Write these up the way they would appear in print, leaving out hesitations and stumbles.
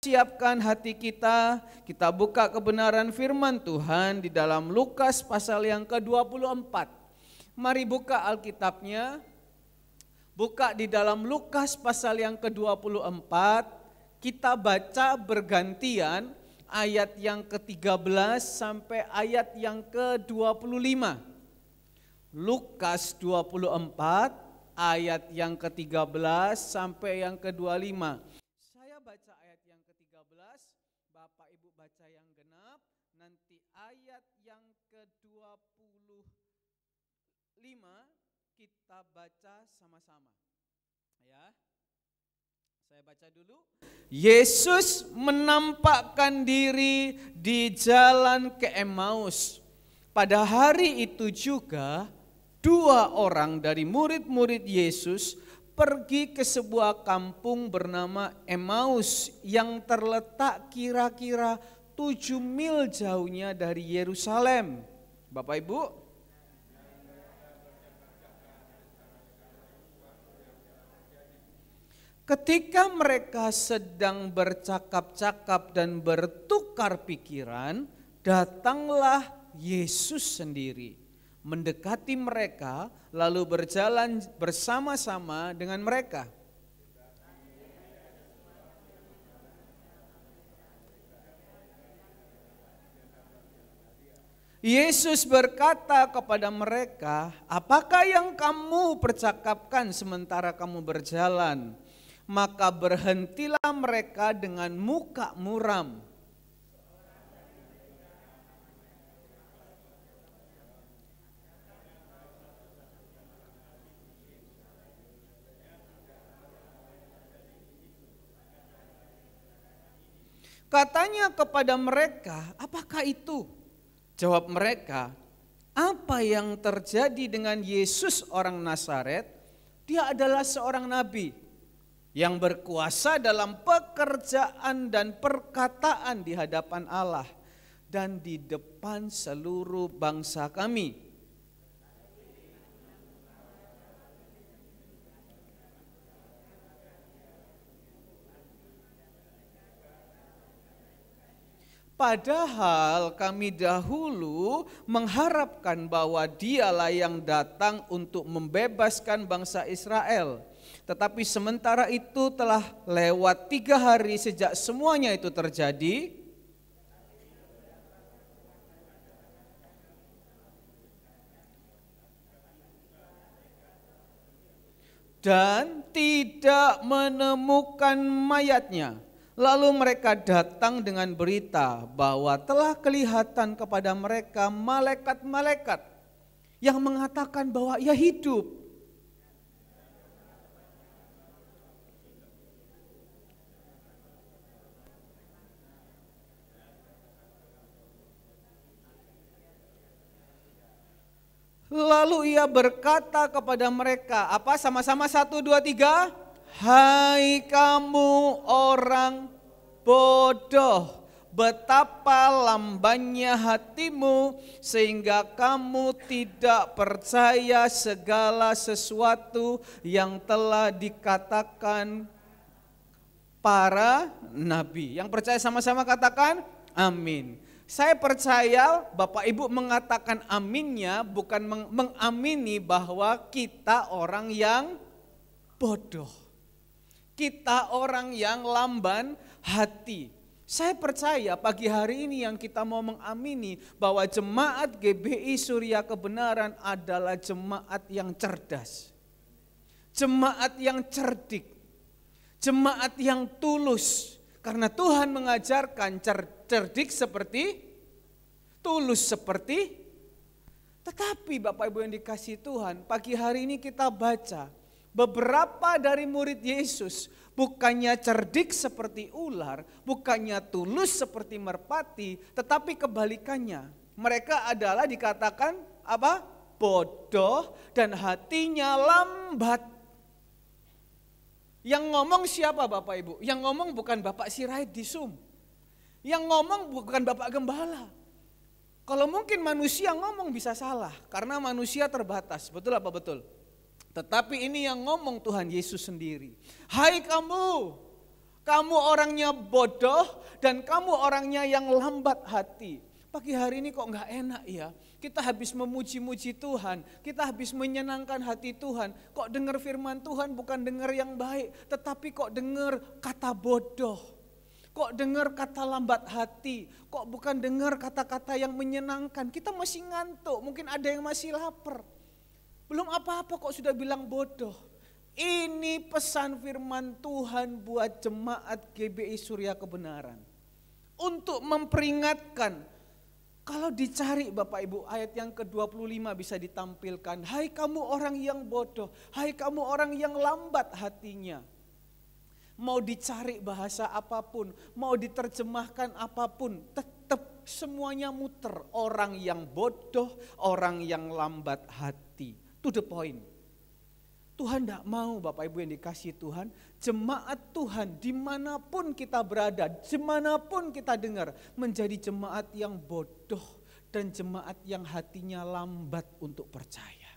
Siapkan hati kita buka kebenaran firman Tuhan di dalam Lukas pasal yang ke-24. Mari buka Alkitabnya, buka di dalam Lukas pasal yang ke-24, kita baca bergantian ayat yang ke-13 sampai ayat yang ke-25. Lukas 24 ayat yang ke-13 sampai yang ke-25. Saya baca ayat yang ke-13, Bapak Ibu baca yang genap, nanti ayat yang ke-25 kita baca sama-sama. Ya. Saya baca dulu. Yesus menampakkan diri di jalan ke Emmaus. Pada hari itu juga 2 orang dari murid-murid Yesus pergi ke sebuah kampung bernama Emmaus yang terletak kira-kira 7 mil jauhnya dari Yerusalem. Bapak Ibu, ketika mereka sedang bercakap-cakap dan bertukar pikiran, datanglah Yesus sendiri, mendekati mereka, lalu berjalan bersama-sama dengan mereka. Yesus berkata kepada mereka, "Apakah yang kamu percakapkan sementara kamu berjalan?" Maka berhentilah mereka dengan muka muram. Katanya kepada mereka, "Apakah itu?" Jawab mereka, "Apa yang terjadi dengan Yesus orang Nazaret? Dia adalah seorang nabi yang berkuasa dalam pekerjaan dan perkataan di hadapan Allah dan di depan seluruh bangsa kami. Padahal kami dahulu mengharapkan bahwa dialah yang datang untuk membebaskan bangsa Israel. Tetapi sementara itu telah lewat 3 hari sejak semuanya itu terjadi. Dan tidak menemukan mayatnya. Lalu mereka datang dengan berita bahwa telah kelihatan kepada mereka malaikat-malaikat yang mengatakan bahwa ia hidup. Lalu ia berkata kepada mereka, apa sama-sama 1, 2, 3? Hai kamu orang bodoh, betapa lambannya hatimu sehingga kamu tidak percaya segala sesuatu yang telah dikatakan para nabi. Yang percaya sama-sama katakan amin. Saya percaya Bapak Ibu mengatakan aminnya bukan mengamini bahwa kita orang yang bodoh. Kita orang yang lamban hati. Saya percaya pagi hari ini yang kita mau mengamini bahwa jemaat GBI Surya Kebenaran adalah jemaat yang cerdas. Jemaat yang cerdik. Jemaat yang tulus. Karena Tuhan mengajarkan cerdik seperti, tulus seperti, tetapi Bapak Ibu yang dikasihi Tuhan, pagi hari ini kita baca beberapa dari murid Yesus bukannya cerdik seperti ular, bukannya tulus seperti merpati, tetapi kebalikannya. Mereka adalah dikatakan apa? Bodoh dan hatinya lambat. Yang ngomong siapa Bapak Ibu? Yang ngomong bukan Bapak Sirait di Sum. Yang ngomong bukan Bapak Gembala. Kalau mungkin manusia ngomong bisa salah karena manusia terbatas. Betul apa betul? Tetapi ini yang ngomong Tuhan Yesus sendiri. Hai kamu, Kamu orangnya bodoh dan kamu orangnya yang lambat hati. Pagi hari ini kok nggak enak ya. Kita habis memuji-muji Tuhan, kita habis menyenangkan hati Tuhan. Kok dengar firman Tuhan bukan dengar yang baik, tetapi kok dengar kata bodoh. Kok dengar kata lambat hati, kok bukan dengar kata-kata yang menyenangkan. Kita masih ngantuk, mungkin ada yang masih lapar. Belum apa-apa kok sudah bilang bodoh. Ini pesan firman Tuhan buat jemaat GBI Surya Kebenaran. Untuk memperingatkan, kalau dicari Bapak Ibu ayat yang ke-25 bisa ditampilkan. Hai kamu orang yang bodoh, hai kamu orang yang lambat hatinya. Mau dicari bahasa apapun, mau diterjemahkan apapun, tetap semuanya muter. Orang yang bodoh, orang yang lambat hati. To the point. Tuhan tidak mau Bapak Ibu yang dikasihi Tuhan, jemaat Tuhan dimanapun kita berada, dimanapun kita dengar, menjadi jemaat yang bodoh dan jemaat yang hatinya lambat untuk percaya.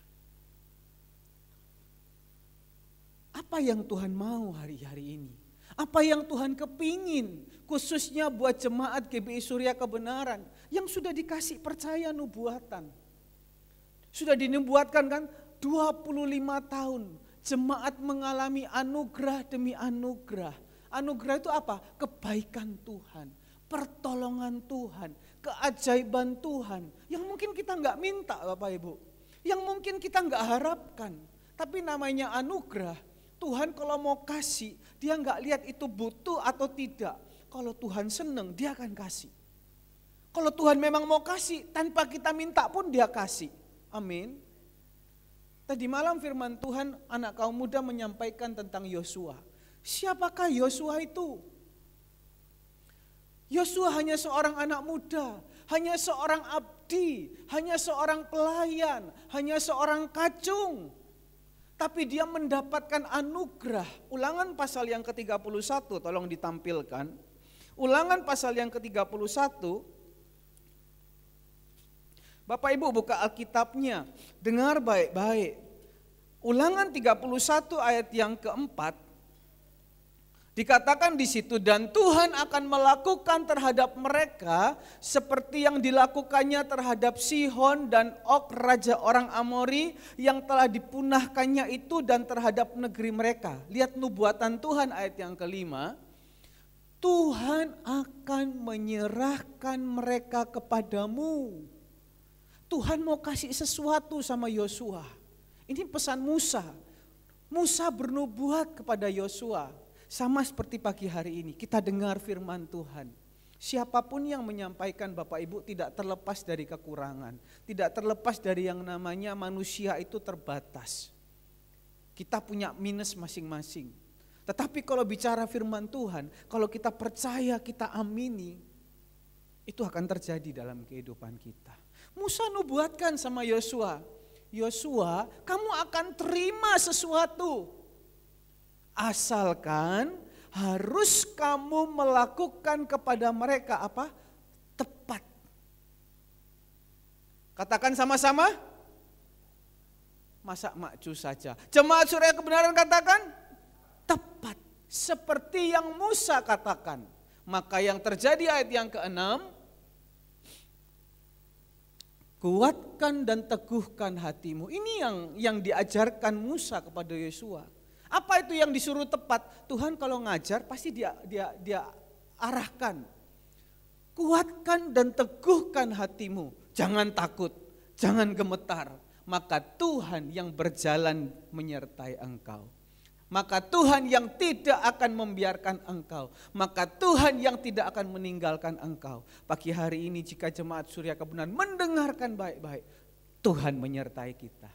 Apa yang Tuhan mau hari-hari ini? Apa yang Tuhan kepingin khususnya buat jemaat GBI Surya Kebenaran yang sudah dikasih percaya nubuatan. Sudah dinubuatkan kan? 25 tahun jemaat mengalami anugerah demi anugerah. Anugerah itu apa? Kebaikan Tuhan, pertolongan Tuhan, keajaiban Tuhan. Yang mungkin kita nggak minta Bapak Ibu, yang mungkin kita nggak harapkan. Tapi namanya anugerah, Tuhan kalau mau kasih, dia nggak lihat itu butuh atau tidak. Kalau Tuhan senang, dia akan kasih. Kalau Tuhan memang mau kasih, tanpa kita minta pun dia kasih. Amin. Tadi malam firman Tuhan anak kaum muda menyampaikan tentang Yosua. Siapakah Yosua itu? Yosua hanya seorang anak muda, hanya seorang abdi, hanya seorang pelayan, hanya seorang kacung. Tapi dia mendapatkan anugerah. Ulangan pasal yang ke-31 tolong ditampilkan. Ulangan pasal yang ke-31. Bapak Ibu buka Alkitabnya, dengar baik-baik. Ulangan 31 ayat yang keempat, dikatakan di situ, dan Tuhan akan melakukan terhadap mereka seperti yang dilakukannya terhadap Sihon dan Og raja orang Amori yang telah dipunahkannya itu dan terhadap negeri mereka. Lihat nubuatan Tuhan ayat yang kelima, Tuhan akan menyerahkan mereka kepadamu. Tuhan mau kasih sesuatu sama Yosua. Ini pesan Musa. Musa bernubuat kepada Yosua. Sama seperti pagi hari ini kita dengar firman Tuhan. Siapapun yang menyampaikan Bapak Ibu tidak terlepas dari kekurangan. Tidak terlepas dari yang namanya manusia itu terbatas. Kita punya minus masing-masing. Tetapi kalau bicara firman Tuhan, kalau kita percaya, kita amini, itu akan terjadi dalam kehidupan kita. Musa nubuatkan sama Yosua, Yosua, kamu akan terima sesuatu. Asalkan harus kamu melakukan kepada mereka apa? Tepat. Katakan sama-sama. Masa makcu saja. Jemaat Surya Kebenaran katakan tepat. Seperti yang Musa katakan. Maka yang terjadi ayat yang ke-6. Kuatkan dan teguhkan hatimu. Ini yang diajarkan Musa kepada Yosua. Apa itu yang disuruh tepat? Tuhan kalau ngajar pasti dia arahkan. Kuatkan dan teguhkan hatimu. Jangan takut, jangan gemetar. Maka Tuhan yang berjalan menyertai engkau. Maka Tuhan yang tidak akan membiarkan engkau. Maka Tuhan yang tidak akan meninggalkan engkau. Pagi hari ini jika jemaat Surya Kebenaran mendengarkan baik-baik. Tuhan menyertai kita.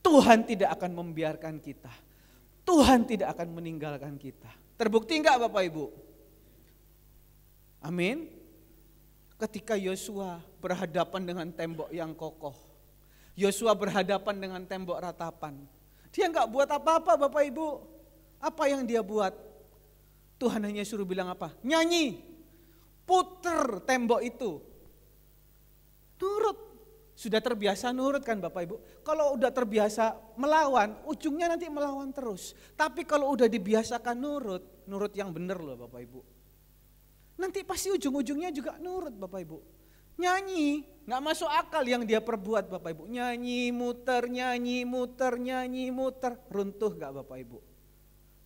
Tuhan tidak akan membiarkan kita. Tuhan tidak akan meninggalkan kita. Terbukti enggak Bapak Ibu? Amin. Ketika Yosua berhadapan dengan tembok yang kokoh. Yosua berhadapan dengan tembok ratapan. Dia enggak buat apa-apa Bapak Ibu. Apa yang dia buat? Tuhan hanya suruh bilang apa? Nyanyi. Puter tembok itu. Nurut. Sudah terbiasa nurut kan Bapak Ibu. Kalau udah terbiasa melawan, ujungnya nanti melawan terus. Tapi kalau udah dibiasakan nurut yang benar loh Bapak Ibu. Nanti pasti ujung-ujungnya juga nurut Bapak Ibu. Nyanyi, gak masuk akal yang dia perbuat Bapak Ibu. Nyanyi, muter, runtuh gak Bapak Ibu?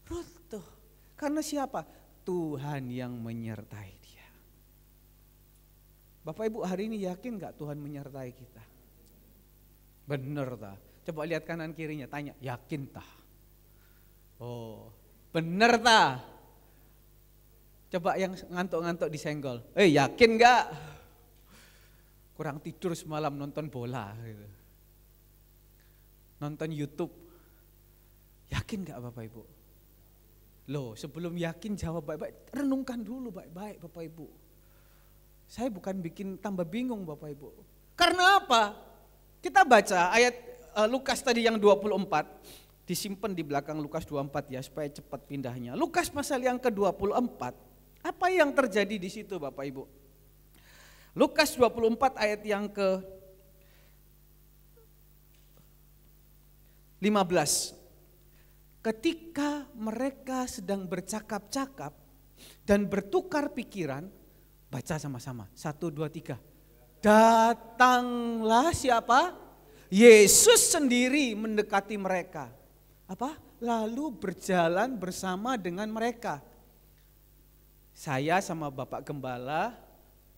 Runtuh. Karena siapa? Tuhan yang menyertai dia. Bapak Ibu hari ini yakin gak Tuhan menyertai kita? Bener tah? Coba lihat kanan kirinya, tanya, yakin tah? Oh, bener tah? Coba yang ngantuk-ngantuk disenggol, yakin gak? Kurang tidur semalam nonton bola gitu. Nonton YouTube. Yakin gak Bapak Ibu? Loh, sebelum yakin jawab baik-baik, renungkan dulu baik-baik Bapak Ibu. Saya bukan bikin tambah bingung Bapak Ibu. Karena apa? Kita baca ayat Lukas tadi yang 24, disimpan di belakang Lukas 24 ya supaya cepat pindahnya. Lukas pasal yang ke-24, apa yang terjadi di situ Bapak Ibu? Lukas 24 ayat yang ke-15. Ketika mereka sedang bercakap-cakap dan bertukar pikiran, baca sama-sama, 1, 2, 3. Datanglah siapa? Yesus sendiri mendekati mereka. Apa? Lalu berjalan bersama dengan mereka. Saya sama Bapak Gembala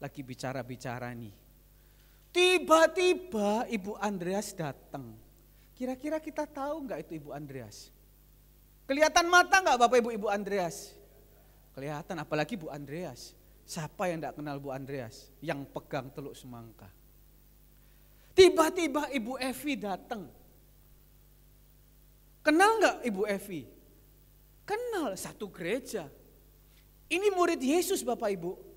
lagi bicara-bicara nih. Tiba-tiba Ibu Andreas datang. Kira-kira kita tahu enggak itu Ibu Andreas? Kelihatan mata enggak Bapak Ibu Andreas? Kelihatan, apalagi Bu Andreas. Siapa yang enggak kenal Bu Andreas? Yang pegang teluk semangka. Tiba-tiba Ibu Evi datang. Kenal enggak Ibu Evi? Kenal, satu gereja. Ini murid Yesus Bapak Ibu.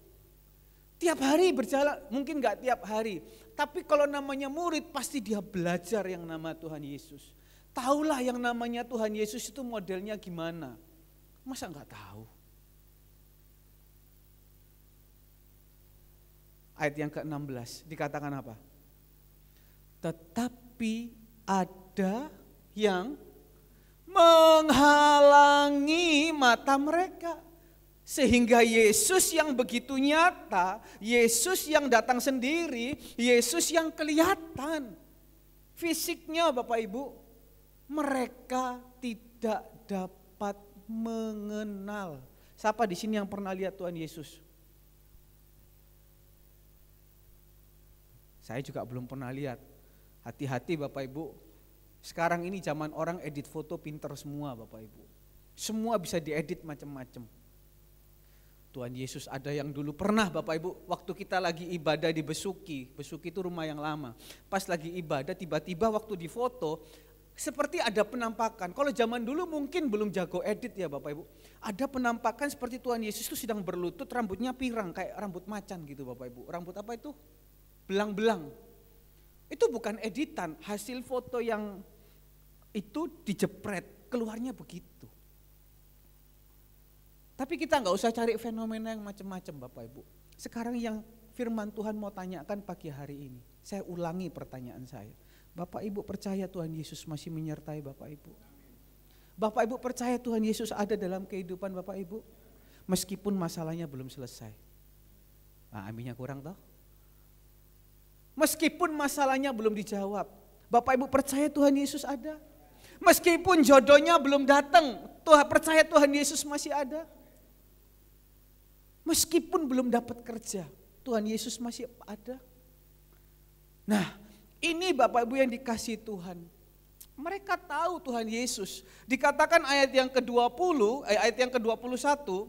Tiap hari berjalan, mungkin enggak tiap hari. Tapi kalau namanya murid pasti dia belajar yang nama Tuhan Yesus. Tahulah yang namanya Tuhan Yesus itu modelnya gimana. Masa enggak tahu? Ayat yang ke-16 dikatakan apa? Tetapi ada yang menghalangi mata mereka. Sehingga Yesus yang begitu nyata, Yesus yang datang sendiri, Yesus yang kelihatan. Fisiknya Bapak Ibu, mereka tidak dapat mengenal. Siapa di sini yang pernah lihat Tuhan Yesus? Saya juga belum pernah lihat. Hati-hati Bapak Ibu. Sekarang ini zaman orang edit foto pinter semua Bapak Ibu. Semua bisa diedit macam-macam. Tuhan Yesus ada yang dulu pernah Bapak Ibu, waktu kita lagi ibadah di Besuki. Besuki itu rumah yang lama. Pas lagi ibadah tiba-tiba waktu di foto seperti ada penampakan. Kalau zaman dulu mungkin belum jago edit ya Bapak Ibu. Ada penampakan seperti Tuhan Yesus itu sedang berlutut, rambutnya pirang kayak rambut macan gitu Bapak Ibu. Rambut apa itu? Belang-belang. Itu bukan editan, hasil foto yang itu dijepret, keluarnya begitu. Tapi kita nggak usah cari fenomena yang macam-macam Bapak Ibu. Sekarang yang firman Tuhan mau tanyakan pagi hari ini. Saya ulangi pertanyaan saya. Bapak Ibu percaya Tuhan Yesus masih menyertai Bapak Ibu? Bapak Ibu percaya Tuhan Yesus ada dalam kehidupan Bapak Ibu? Meskipun masalahnya belum selesai. Nah, aminnya kurang toh? Meskipun masalahnya belum dijawab. Bapak Ibu percaya Tuhan Yesus ada? Meskipun jodohnya belum datang, Tuhan percaya Tuhan Yesus masih ada? Meskipun belum dapat kerja, Tuhan Yesus masih ada. Nah, ini Bapak Ibu yang dikasihi Tuhan. Mereka tahu Tuhan Yesus. Dikatakan ayat yang ke-20, ayat yang ke-21,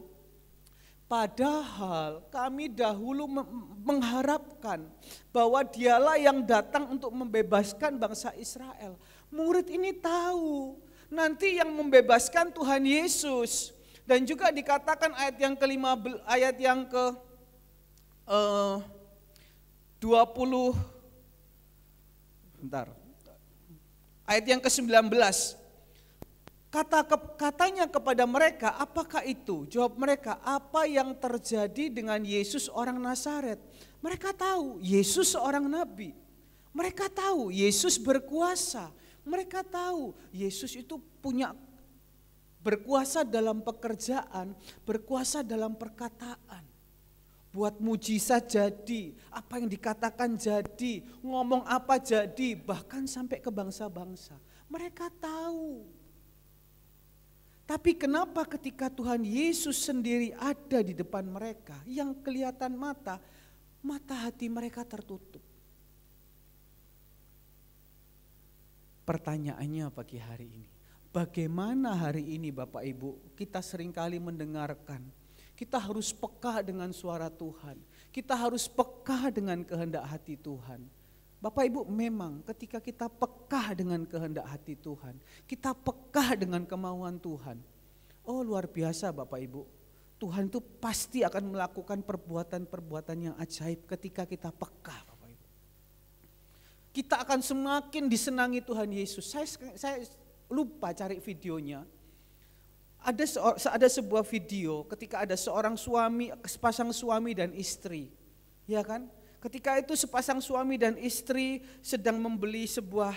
padahal kami dahulu mengharapkan bahwa dialah yang datang untuk membebaskan bangsa Israel. Murid ini tahu nanti yang membebaskan Tuhan Yesus. Dan juga dikatakan ayat yang ke-15, ayat yang ke-20, ayat yang ke-19, katanya kepada mereka, apakah itu? Jawab mereka, apa yang terjadi dengan Yesus orang Nazaret? Mereka tahu Yesus seorang nabi. Mereka tahu Yesus berkuasa. Mereka tahu Yesus itu punya berkuasa dalam pekerjaan, berkuasa dalam perkataan. Buat mujizat jadi, apa yang dikatakan jadi, ngomong apa jadi, bahkan sampai ke bangsa-bangsa. Mereka tahu. Tapi kenapa ketika Tuhan Yesus sendiri ada di depan mereka, yang kelihatan mata hati mereka tertutup. Pertanyaannya pagi hari ini, bagaimana hari ini Bapak Ibu kita seringkali mendengarkan, kita harus peka dengan suara Tuhan, kita harus peka dengan kehendak hati Tuhan. Bapak Ibu memang ketika kita peka dengan kehendak hati Tuhan, kita peka dengan kemauan Tuhan, oh luar biasa Bapak Ibu, Tuhan itu pasti akan melakukan perbuatan-perbuatan yang ajaib ketika kita peka Bapak Ibu. Kita akan semakin disenangi Tuhan Yesus. Saya lupa cari videonya. Ada sebuah video ketika ada sepasang suami dan istri. Ya kan? Ketika itu sepasang suami dan istri sedang membeli sebuah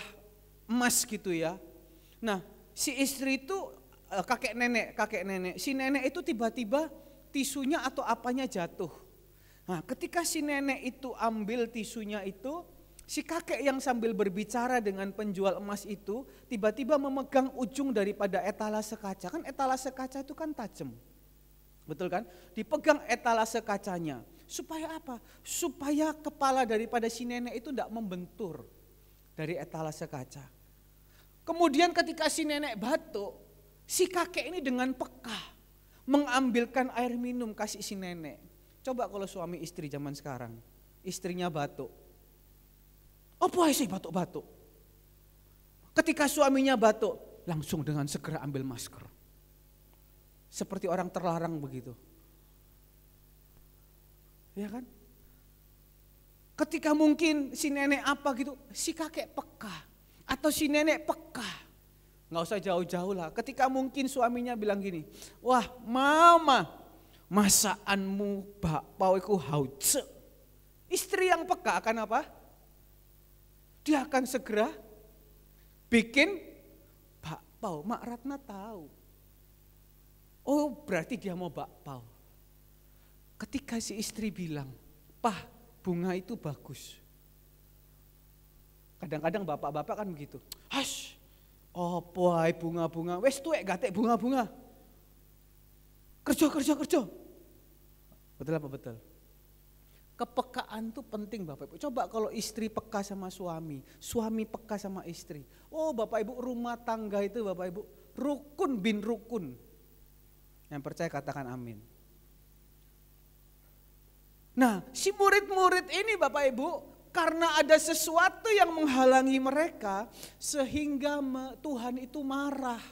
emas gitu ya. Nah, si istri itu kakek nenek. Si nenek itu tiba-tiba tisunya atau apanya jatuh. Nah, ketika si nenek itu ambil tisunya itu, si kakek yang sambil berbicara dengan penjual emas itu tiba-tiba memegang ujung daripada etalase kaca. Kan etalase kaca itu kan tajam. Betul kan? Dipegang etalase kacanya. Supaya apa? Supaya kepala daripada si nenek itu tidak membentur dari etalase kaca. Kemudian ketika si nenek batuk, si kakek ini dengan peka mengambilkan air minum kasih si nenek. Coba kalau suami istri zaman sekarang, istrinya batuk. Apa sih batuk-batuk? Ketika suaminya batuk, langsung dengan segera ambil masker. Seperti orang terlarang begitu. Ya kan? Ketika mungkin si nenek apa gitu, si kakek peka. Atau si nenek peka. Nggak usah jauh-jauh lah. Ketika mungkin suaminya bilang gini, wah mama, masakanmu bakpao iku hauce. Istri yang peka akan apa? Dia akan segera bikin bakpao. Mak Ratna tahu. Oh berarti dia mau bakpao. Ketika si istri bilang, Pah bunga itu bagus. Kadang-kadang bapak-bapak kan begitu. Hash, opo hai bunga-bunga, wes tuwek gatek bunga-bunga. Kerja. Betul apa betul? Kepekaan itu penting Bapak Ibu. Coba kalau istri peka sama suami peka sama istri. Oh Bapak Ibu, rumah tangga itu Bapak Ibu rukun bin rukun. Yang percaya katakan amin. Nah si murid-murid ini Bapak Ibu, karena ada sesuatu yang menghalangi mereka sehingga Tuhan itu marah.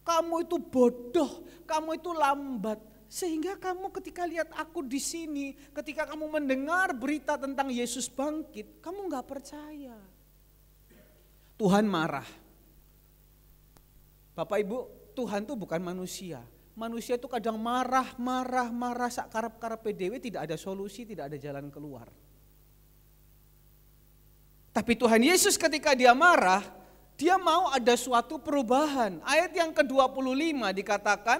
Kamu itu bodoh, kamu itu lambat. Sehingga kamu ketika lihat aku di sini, ketika kamu mendengar berita tentang Yesus bangkit, kamu gak percaya. Tuhan marah. Bapak Ibu, Tuhan itu bukan manusia. Manusia itu kadang marah, sak karep-karep PDW, tidak ada solusi, tidak ada jalan keluar. Tapi Tuhan Yesus ketika dia marah, dia mau ada suatu perubahan. Ayat yang ke-25 dikatakan,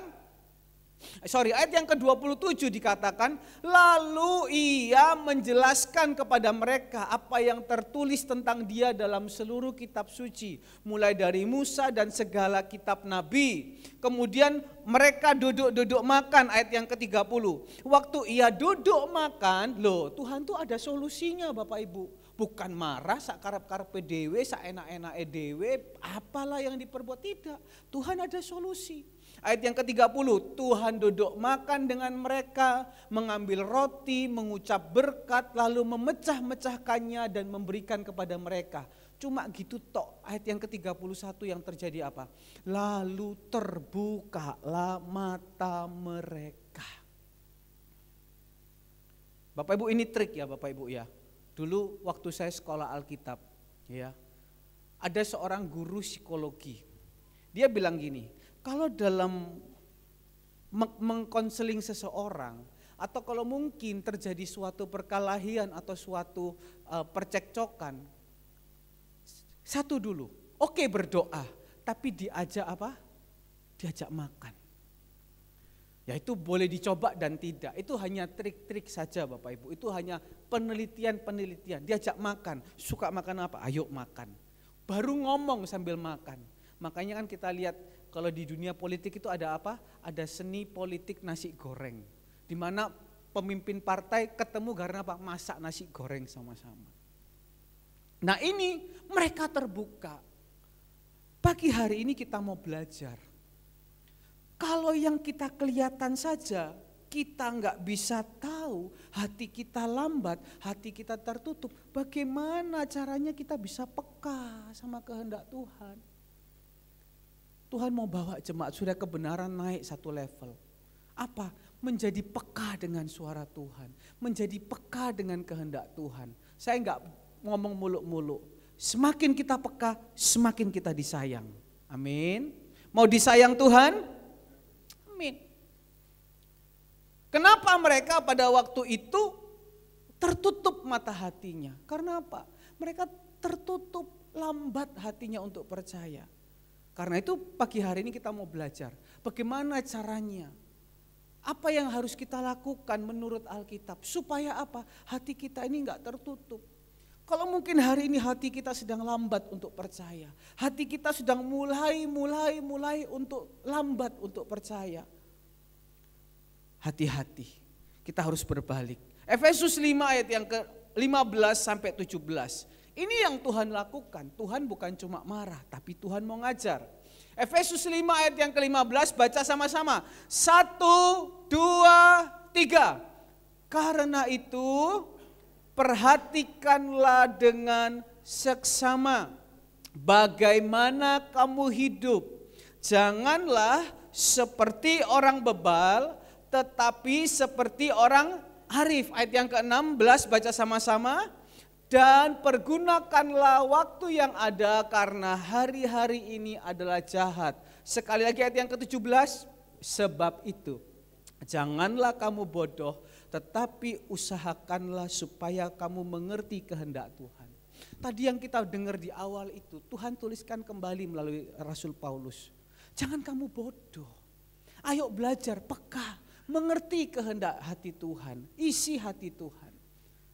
ayat yang ke-27 dikatakan, lalu ia menjelaskan kepada mereka apa yang tertulis tentang dia dalam seluruh kitab suci, mulai dari Musa dan segala kitab nabi. Kemudian mereka duduk makan, ayat yang ke-30. Waktu ia duduk makan, loh Tuhan tuh ada solusinya Bapak Ibu. Bukan marah, sak karep-karep dewe, sak enak-enak dewe, apalah yang diperbuat, tidak. Tuhan ada solusi. Ayat yang ke-30, Tuhan duduk makan dengan mereka, mengambil roti, mengucap berkat, lalu memecah-mecahkannya dan memberikan kepada mereka. Cuma gitu tok. Ayat yang ke-31 yang terjadi apa? Lalu terbukalah mata mereka. Bapak Ibu, ini trik ya Bapak Ibu ya. Dulu waktu saya sekolah Alkitab ya, ada seorang guru psikologi. Dia bilang gini, kalau dalam mengkonseling seseorang atau kalau mungkin terjadi suatu perkelahian atau suatu percekcokan, Satu dulu, oke berdoa, tapi diajak apa? Diajak makan. Ya itu boleh dicoba dan tidak, itu hanya trik-trik saja Bapak Ibu, itu hanya penelitian, diajak makan, suka makan apa? Ayo makan. Baru ngomong sambil makan. Makanya kan kita lihat kalau di dunia politik itu ada apa? Ada seni politik nasi goreng, di mana pemimpin partai ketemu karena apa? Masak nasi goreng sama-sama. Nah ini mereka terbuka. Pagi hari ini kita mau belajar. Kalau yang kita kelihatan saja, kita nggak bisa tahu, hati kita lambat, hati kita tertutup. Bagaimana caranya kita bisa peka sama kehendak Tuhan? Tuhan mau bawa jemaat surga kebenaran naik satu level. Apa? Menjadi peka dengan suara Tuhan, menjadi peka dengan kehendak Tuhan. Saya nggak ngomong muluk-muluk. Semakin kita peka, semakin kita disayang. Amin. Mau disayang Tuhan? Amin. Kenapa mereka pada waktu itu tertutup mata hatinya? Karena apa? Mereka tertutup, lambat hatinya untuk percaya. Karena itu pagi hari ini kita mau belajar bagaimana caranya. Apa yang harus kita lakukan menurut Alkitab supaya apa? Hati kita ini enggak tertutup. Kalau mungkin hari ini hati kita sedang lambat untuk percaya. Hati kita sedang mulai untuk lambat untuk percaya. Hati-hati, kita harus berbalik. Efesus 5 ayat yang ke-15 sampai 17. Ini yang Tuhan lakukan. Tuhan bukan cuma marah, tapi Tuhan mau ngajar. Efesus 5 ayat yang ke-15 baca sama-sama. 1, 2, 3. Karena itu perhatikanlah dengan seksama bagaimana kamu hidup. Janganlah seperti orang bebal, tetapi seperti orang arif. Ayat yang ke-16 baca sama-sama. Dan pergunakanlah waktu yang ada karena hari-hari ini adalah jahat. Sekali lagi ayat yang ke-17. Sebab itu janganlah kamu bodoh, tetapi usahakanlah supaya kamu mengerti kehendak Tuhan. Tadi yang kita dengar di awal itu, Tuhan tuliskan kembali melalui Rasul Paulus. Jangan kamu bodoh, ayo belajar peka, mengerti kehendak hati Tuhan, isi hati Tuhan.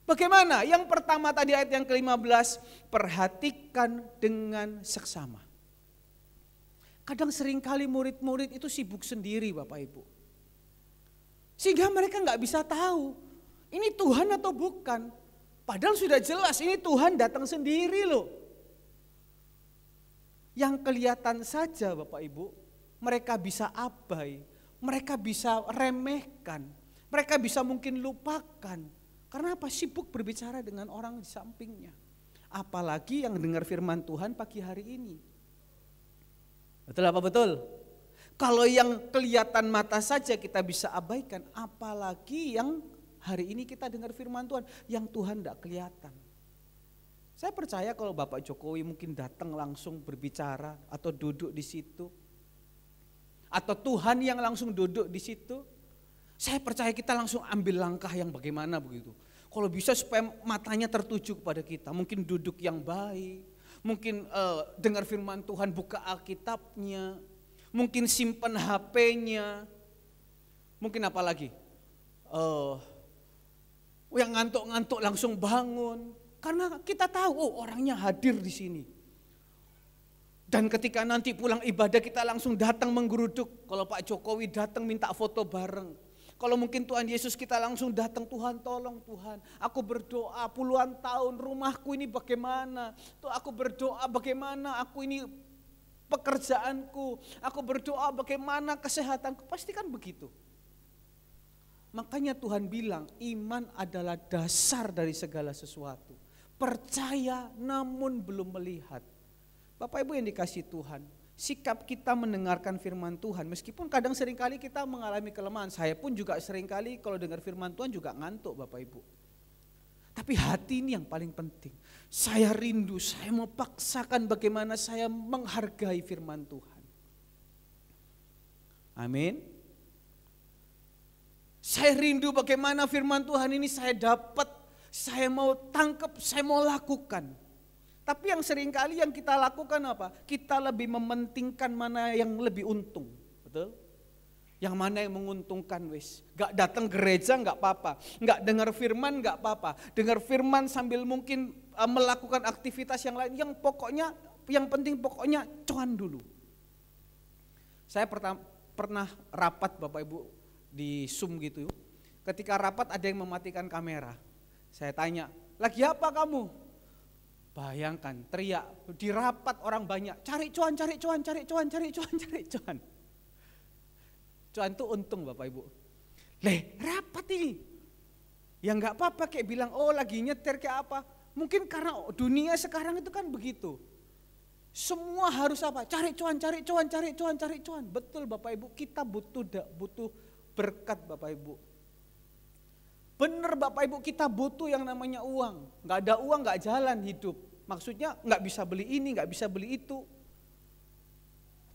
Bagaimana? Yang pertama tadi ayat yang ke-15, perhatikan dengan seksama. Kadang seringkali murid-murid itu sibuk sendiri Bapak Ibu. Sehingga mereka nggak bisa tahu ini Tuhan atau bukan. Padahal sudah jelas ini Tuhan datang sendiri loh. Yang kelihatan saja Bapak Ibu, mereka bisa abai, mereka bisa remehkan, mereka bisa mungkin lupakan. Karena apa? Sibuk berbicara dengan orang di sampingnya. Apalagi yang dengar firman Tuhan pagi hari ini. Betul apa betul? Kalau yang kelihatan mata saja kita bisa abaikan, apalagi yang hari ini kita dengar firman Tuhan, yang Tuhan tidak kelihatan. Saya percaya kalau Bapak Jokowi mungkin datang langsung berbicara atau duduk di situ, atau Tuhan yang langsung duduk di situ, saya percaya kita langsung ambil langkah yang bagaimana begitu. Kalau bisa supaya matanya tertuju kepada kita, mungkin duduk yang baik, mungkin dengar firman Tuhan, buka Alkitabnya, mungkin simpan HP-nya, mungkin apa lagi? Yang ngantuk-ngantuk langsung bangun, karena kita tahu orangnya hadir di sini. Dan ketika nanti pulang ibadah kita langsung datang menggeruduk. Kalau Pak Jokowi datang minta foto bareng. Kalau mungkin Tuhan Yesus kita langsung datang, Tuhan tolong Tuhan. Aku berdoa puluhan tahun rumahku ini bagaimana. Tuh aku berdoa bagaimana aku ini pekerjaanku. Aku berdoa bagaimana kesehatanku. Pasti kan begitu. Makanya Tuhan bilang iman adalah dasar dari segala sesuatu. Percaya namun belum melihat. Bapak Ibu yang dikasihi Tuhan, sikap kita mendengarkan firman Tuhan, meskipun kadang seringkali kita mengalami kelemahan, saya pun juga seringkali kalau dengar firman Tuhan juga ngantuk Bapak Ibu. Tapi hati ini yang paling penting. Saya rindu, saya mau paksakan bagaimana saya menghargai firman Tuhan. Amin. Saya rindu bagaimana firman Tuhan ini saya dapat, saya mau tangkap, saya mau lakukan. Tapi yang seringkali yang kita lakukan apa? Kita lebih mementingkan mana yang lebih untung, betul? Yang mana yang menguntungkan wis. Gak datang gereja gak apa-apa, gak dengar firman gak apa-apa. Dengar firman sambil mungkin melakukan aktivitas yang lain, yang pokoknya, yang penting pokoknya cuan dulu. Saya pernah rapat Bapak Ibu di Zoom gitu. Ketika rapat ada yang mematikan kamera. Saya tanya, lagi apa kamu? Bayangkan teriak di rapat orang banyak, cari cuan, cari cuan, cari cuan, cari cuan, cari cuan. Cuan itu untung Bapak Ibu. Rapat ini. Ya enggak apa-apa kayak bilang, oh lagi nyetir kayak apa. Mungkin karena dunia sekarang itu kan begitu. Semua harus apa? Cari cuan, cari cuan, cari cuan, cari cuan. Betul Bapak Ibu, kita butuh berkat Bapak Ibu. Bener Bapak Ibu, kita butuh yang namanya uang. Gak ada uang gak jalan hidup. Maksudnya gak bisa beli ini, gak bisa beli itu.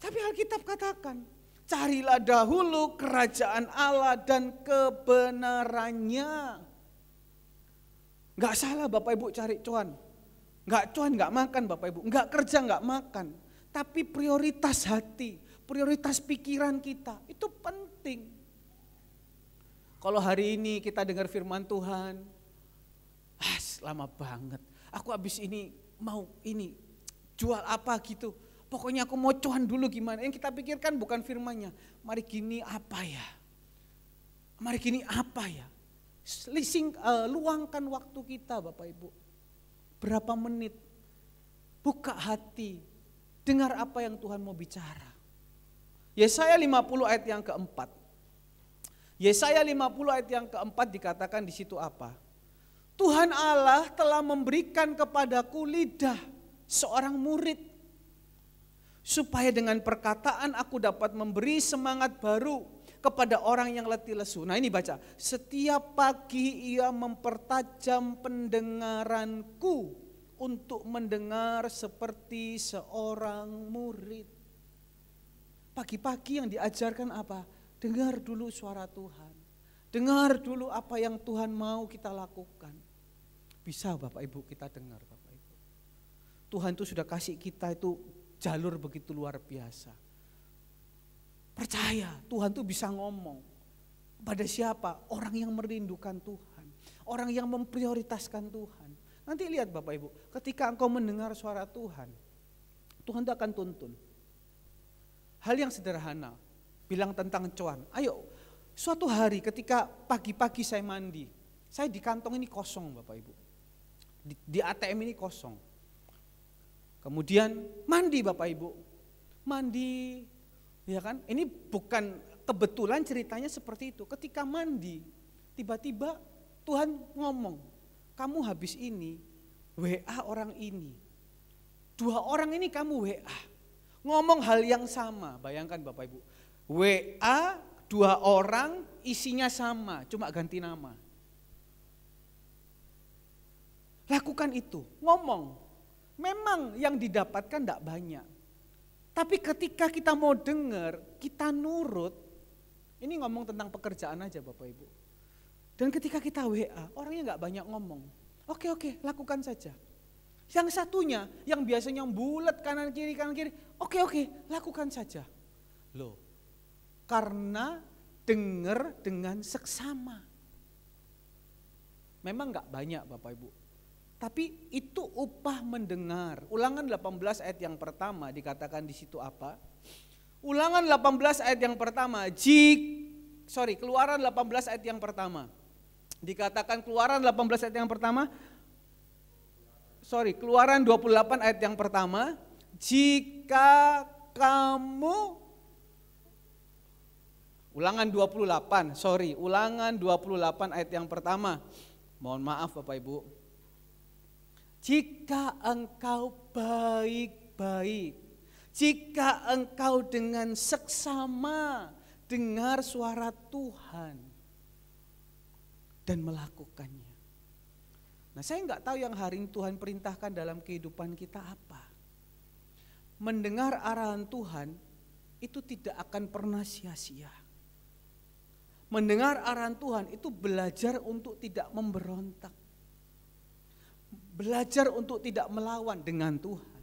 Tapi Alkitab katakan, carilah dahulu kerajaan Allah dan kebenarannya. Gak salah Bapak Ibu cari cuan. Gak cuan gak makan Bapak Ibu, gak kerja gak makan. Tapi prioritas hati, prioritas pikiran kita, itu penting. Kalau hari ini kita dengar firman Tuhan, lama banget. Aku habis ini mau ini jual apa gitu. Pokoknya aku mau cuan dulu gimana. Yang kita pikirkan bukan firmannya. Mari gini apa ya? Mari gini apa ya? Luangkan waktu kita Bapak Ibu. Berapa menit? Buka hati. Dengar apa yang Tuhan mau bicara. Yesaya 50 ayat yang keempat. Yesaya 50 ayat yang keempat dikatakan di situ apa? Tuhan Allah telah memberikan kepadaku lidah seorang murid. Supaya dengan perkataan aku dapat memberi semangat baru kepada orang yang letih lesu. Nah ini baca, setiap pagi ia mempertajam pendengaranku untuk mendengar seperti seorang murid. Pagi-pagi yang diajarkan apa? Dengar dulu suara Tuhan. Dengar dulu apa yang Tuhan mau kita lakukan. Bisa Bapak Ibu kita dengar Bapak Ibu. Tuhan itu sudah kasih kita itu jalur begitu luar biasa. Percaya Tuhan itu bisa ngomong. Pada siapa? Orang yang merindukan Tuhan. Orang yang memprioritaskan Tuhan. Nanti lihat Bapak Ibu, ketika engkau mendengar suara Tuhan, Tuhan itu akan tuntun. Hal yang sederhana, bilang tentang cuan. Ayo, suatu hari ketika pagi-pagi saya mandi, saya di kantong ini kosong Bapak Ibu. Di ATM ini kosong. Kemudian mandi Bapak Ibu. Mandi, ya kan? Ini bukan kebetulan ceritanya seperti itu. Ketika mandi, tiba-tiba Tuhan ngomong, kamu habis ini WA orang ini. 2 orang ini kamu WA. Ngomong hal yang sama, bayangkan Bapak Ibu. WA 2 orang isinya sama, cuma ganti nama. Lakukan itu, ngomong. Memang yang didapatkan tidak banyak. Tapi ketika kita mau dengar, kita nurut. Ini ngomong tentang pekerjaan aja Bapak Ibu. Dan ketika kita WA, orangnya nggak banyak ngomong. Oke, lakukan saja. Yang satunya, yang biasanya bulat kanan kiri, oke, lakukan saja. Loh, karena dengar dengan seksama. Memang gak banyak Bapak Ibu. Tapi itu upah mendengar. Ulangan 18 ayat yang pertama dikatakan di situ apa? Ulangan 18 ayat yang pertama. Keluaran 18 ayat yang pertama. Dikatakan Keluaran 18 ayat yang pertama. Keluaran 28 ayat yang pertama. Jika kamu Ulangan 28 ayat yang pertama. Mohon maaf Bapak Ibu. Jika engkau baik-baik, jika engkau dengan seksama dengar suara Tuhan dan melakukannya. Nah saya enggak tahu yang hari ini Tuhan perintahkan dalam kehidupan kita apa. Mendengar arahan Tuhan itu tidak akan pernah sia-sia. Mendengar arahan Tuhan itu belajar untuk tidak memberontak. Belajar untuk tidak melawan dengan Tuhan.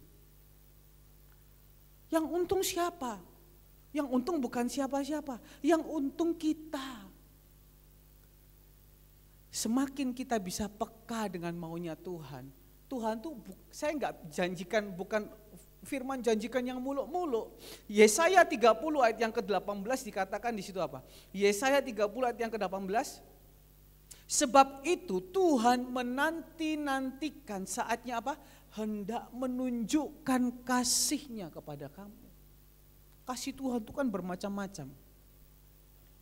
Yang untung siapa? Yang untung bukan siapa-siapa, yang untung kita. Semakin kita bisa peka dengan maunya Tuhan. Tuhan tuh, saya enggak janjikan, bukan firman janjikan yang muluk-muluk. Yesaya 30 ayat yang ke-18 dikatakan di situ apa? Yesaya 30 ayat yang ke-18. Sebab itu Tuhan menanti-nantikan saatnya apa? Hendak menunjukkan kasih-Nya kepada kamu. Kasih Tuhan itu kan bermacam-macam.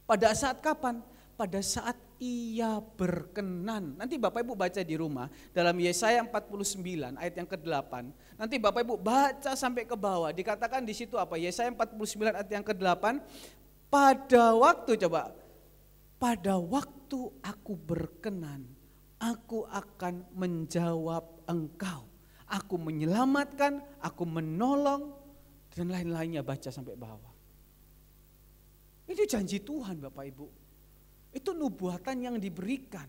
Pada saat kapan? Pada saat Ia berkenan. Nanti Bapak Ibu baca di rumah dalam Yesaya 49 ayat yang ke-8. Nanti Bapak Ibu baca sampai ke bawah. Dikatakan di situ apa? Yesaya 49 ayat yang ke-8. Pada waktu, coba. Pada waktu aku berkenan, aku akan menjawab engkau. Aku menyelamatkan, aku menolong, dan lain-lainnya, baca sampai bawah. Itu janji Tuhan Bapak Ibu. Itu nubuatan yang diberikan.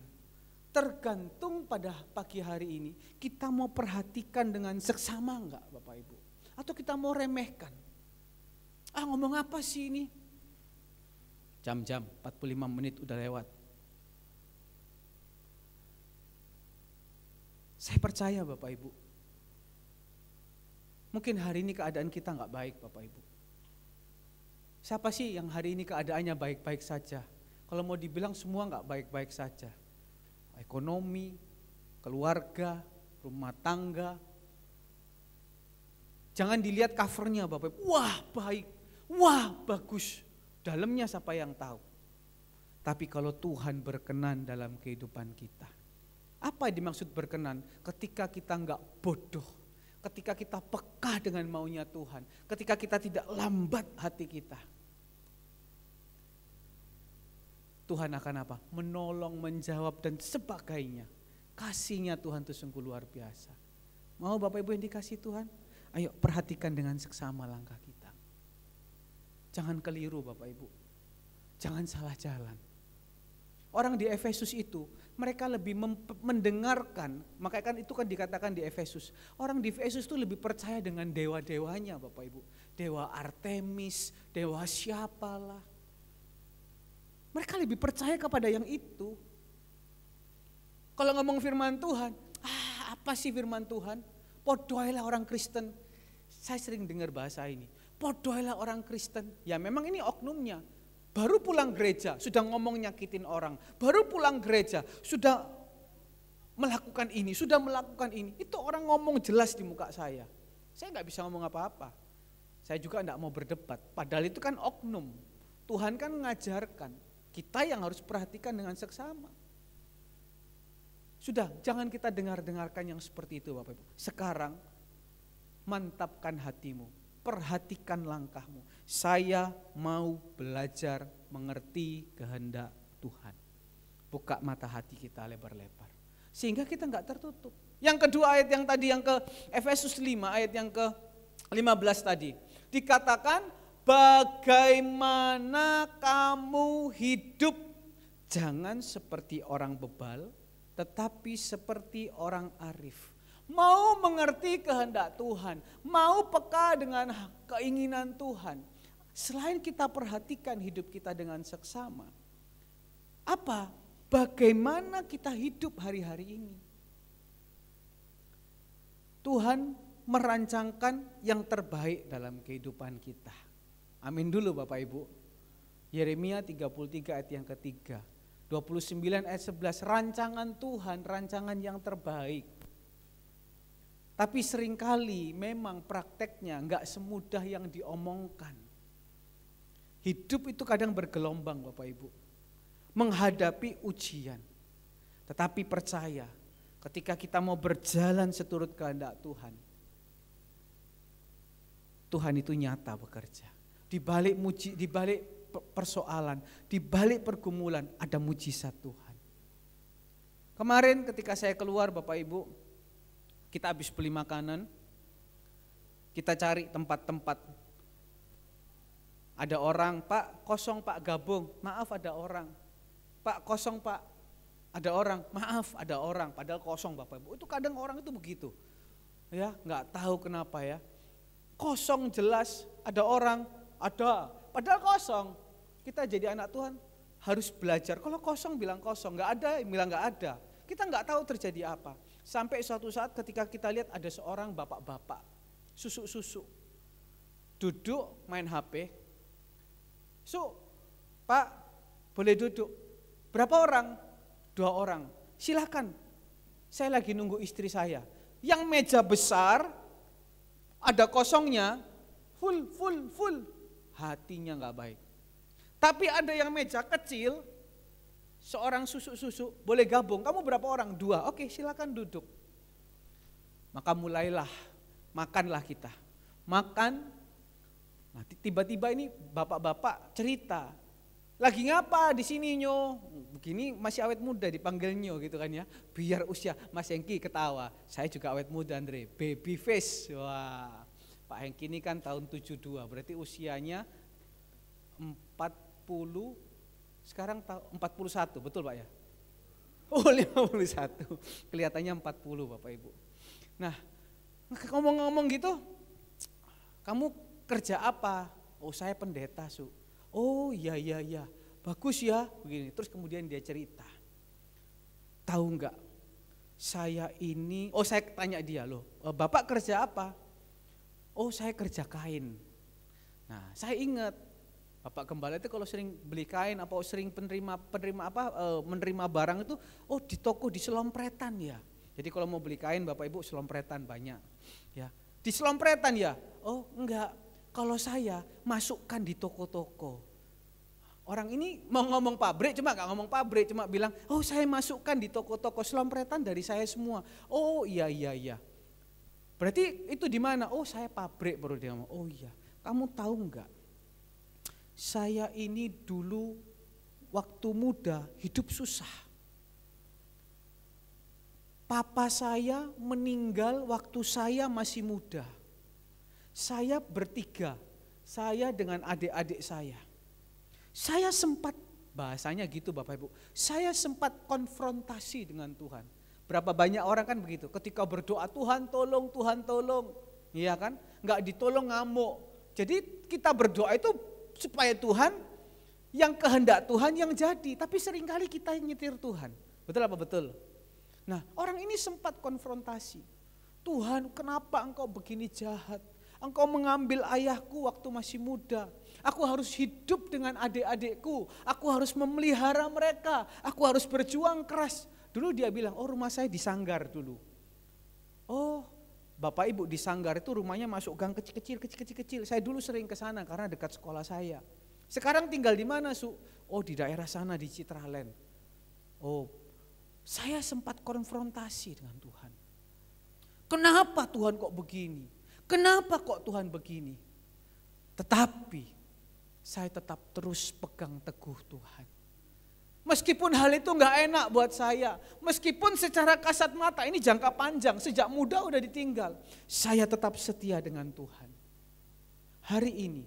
Tergantung pada pagi hari ini, kita mau perhatikan dengan seksama enggak Bapak Ibu? Atau kita mau remehkan? Ngomong apa sih ini? Jam-jam, 45 menit udah lewat. Saya percaya Bapak Ibu. Mungkin hari ini keadaan kita enggak baik Bapak Ibu. Siapa sih yang hari ini keadaannya baik-baik saja? Kalau mau dibilang semua enggak baik-baik saja. Ekonomi, keluarga, rumah tangga. Jangan dilihat covernya Bapak Ibu. Wah baik, wah bagus. Dalamnya siapa yang tahu. Tapi kalau Tuhan berkenan dalam kehidupan kita. Apa yang dimaksud berkenan? Ketika kita enggak bodoh. Ketika kita peka dengan maunya Tuhan. Ketika kita tidak lambat hati kita. Tuhan akan apa? Menolong, menjawab dan sebagainya. Kasih-Nya Tuhan itu sungguh luar biasa. Mau Bapak Ibu yang dikasih Tuhan? Ayo perhatikan dengan seksama langkah kita. Jangan keliru Bapak Ibu. Jangan salah jalan. Orang di Efesus itu, mereka lebih mendengarkan, makanya kan itu kan dikatakan di Efesus. Orang di Efesus itu lebih percaya dengan dewa-dewanya Bapak Ibu. Dewa Artemis, dewa siapalah. Mereka lebih percaya kepada yang itu. Kalau ngomong firman Tuhan, apa sih firman Tuhan? Podoailah orang Kristen. Saya sering dengar bahasa ini. Podoailah orang Kristen. Ya memang ini oknumnya. Baru pulang gereja sudah ngomong nyakitin orang. Baru pulang gereja sudah melakukan ini, sudah melakukan ini. Itu orang ngomong jelas di muka saya. Saya gak bisa ngomong apa-apa. Saya juga gak mau berdebat. Padahal itu kan oknum. Tuhan kan mengajarkan. Kita yang harus perhatikan dengan seksama. Sudah, jangan kita dengarkan yang seperti itu Bapak Ibu. Sekarang mantapkan hatimu. Perhatikan langkahmu. Saya mau belajar mengerti kehendak Tuhan. Buka mata hati kita lebar-lebar. Sehingga kita enggak tertutup. Yang kedua ayat yang tadi yang ke Efesus 5 ayat yang ke 15 tadi. Dikatakan bagaimana kamu hidup. Jangan seperti orang bebal tetapi seperti orang arif. Mau mengerti kehendak Tuhan, mau peka dengan keinginan Tuhan. Selain kita perhatikan hidup kita dengan seksama, apa? Bagaimana kita hidup hari-hari ini? Tuhan merancangkan yang terbaik dalam kehidupan kita. Amin dulu Bapak Ibu. Yeremia 33 ayat yang ketiga, 29 ayat 11, rancangan Tuhan, rancangan yang terbaik. Tapi seringkali memang prakteknya enggak semudah yang diomongkan. Hidup itu kadang bergelombang Bapak Ibu. Menghadapi ujian. Tetapi percaya ketika kita mau berjalan seturut kehendak Tuhan. Tuhan itu nyata bekerja. Di balik persoalan, di balik pergumulan ada mujizat Tuhan. Kemarin ketika saya keluar Bapak Ibu, kita habis beli makanan, kita cari tempat-tempat. Ada orang, Pak kosong Pak gabung, maaf ada orang. Pak kosong Pak, Ada orang, maaf ada orang, padahal kosong Bapak Ibu. Itu kadang orang itu begitu. Ya, nggak tahu kenapa ya. Kosong jelas, ada orang, ada, padahal kosong. Kita jadi anak Tuhan harus belajar. Kalau kosong bilang kosong, nggak ada bilang nggak ada. Kita nggak tahu terjadi apa. Sampai suatu saat ketika kita lihat ada seorang bapak-bapak, susuk-susuk, duduk main HP. Pak, boleh duduk. Berapa orang? 2 orang. Silakan. Saya lagi nunggu istri saya. Yang meja besar ada kosongnya, full. Hatinya nggak baik. Tapi ada yang meja kecil, seorang susuk-susuk boleh gabung. Kamu berapa orang? 2. Oke, silakan duduk. Maka mulailah, makanlah kita. Makan. Nah, tiba-tiba ini bapak-bapak cerita. Lagi ngapa di sini Nyo? Begini masih awet muda dipanggil Nyo gitu kan ya. Biar usia Mas Hengki ketawa. Saya juga awet muda Andre, baby face. Wah, Pak Hengki ini kan tahun 72, berarti usianya 40, sekarang 41, betul Pak ya? Oh 51, kelihatannya 40 Bapak Ibu. Nah, ngomong-ngomong gitu, kamu kerja apa? Oh saya pendeta Su. Oh iya, bagus ya, begini. Terus kemudian dia cerita, tahu enggak, saya ini, saya tanya dia loh, Bapak kerja apa? Oh saya kerja kain. Nah saya ingat, Bapak Gembala itu kalau sering beli kain, apa sering menerima barang itu, di toko di selompretan ya. Jadi kalau mau beli kain Bapak Ibu selompretan banyak, ya. Di selompretan ya? Oh enggak. Kalau saya masukkan di toko-toko. Orang ini mau ngomong pabrik, cuma gak ngomong pabrik, cuma bilang, saya masukkan di toko-toko, selompretan dari saya semua. Oh iya. Berarti itu di mana? Oh saya pabrik, baru dia ngomong. Oh iya, kamu tahu enggak? Saya ini dulu waktu muda hidup susah. Papa saya meninggal waktu saya masih muda. Saya bertiga, saya dengan adik-adik saya. Saya sempat, bahasanya gitu Bapak Ibu, saya sempat konfrontasi dengan Tuhan. Berapa banyak orang kan begitu, ketika berdoa Tuhan tolong, iya kan? Enggak ditolong ngamuk. Jadi kita berdoa itu supaya Tuhan, yang kehendak Tuhan yang jadi, tapi seringkali kita yang nyetir Tuhan. Betul apa betul? Nah orang ini sempat konfrontasi. Tuhan kenapa engkau begini jahat? Engkau mengambil ayahku waktu masih muda. Aku harus hidup dengan adik-adikku. Aku harus memelihara mereka. Aku harus berjuang keras. Dulu dia bilang, rumah saya di Sanggar dulu. Oh, Bapak Ibu di Sanggar itu rumahnya masuk gang kecil-kecil. Saya dulu sering ke sana karena dekat sekolah saya. Sekarang tinggal di mana, Su? Oh, di daerah sana di Citraland. Oh, saya sempat konfrontasi dengan Tuhan. Kenapa Tuhan kok begini? Kenapa kok Tuhan begini? Tetapi saya tetap terus pegang teguh Tuhan. Meskipun hal itu gak enak buat saya. Meskipun secara kasat mata ini jangka panjang. Sejak muda udah ditinggal. Saya tetap setia dengan Tuhan. Hari ini